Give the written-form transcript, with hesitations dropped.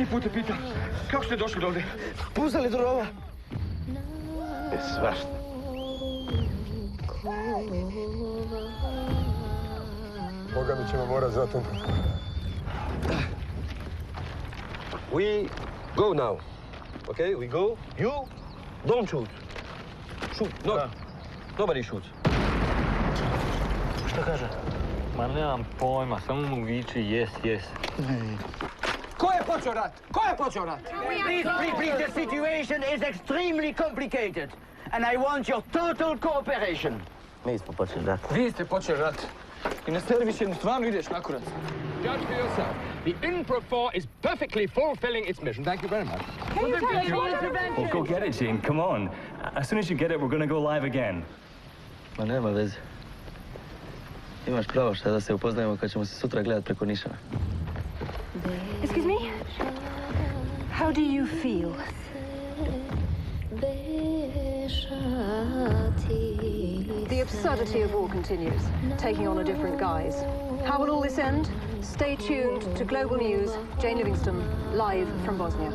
3 puta pitam, kako ste došli do ovdje? Puzali do rova. Je svašta. Boga mi ćemo morat zvati Interpol. We go now. Okay, we go. You don't shoot. Shoot, no. Nobody shoot. Šta kaže? Ma nemam pojma, samo mu viči yes. Ko je počeo rat? Ko je počeo rat? Please, the situation is extremely complicated. And I want your total cooperation. Mi smo počeli rat. Vi ste počeli rat. I na servišenu stvarno ideš na kurac. Judge for yourself. The UNPROFOR is perfectly fulfilling its mission. Thank you very much. Well, go get it, Gene. Come on. As soon as you get it, we're going to go live again. Ma nema veze. Imaš pravo šta da se upoznajemo kad ćemo se sutra gledat preko nišana. Excuse me? How do you feel? The absurdity of war continues, taking on a different guise. How will all this end? Stay tuned to Global News. Jane Livingston, live from Bosnia.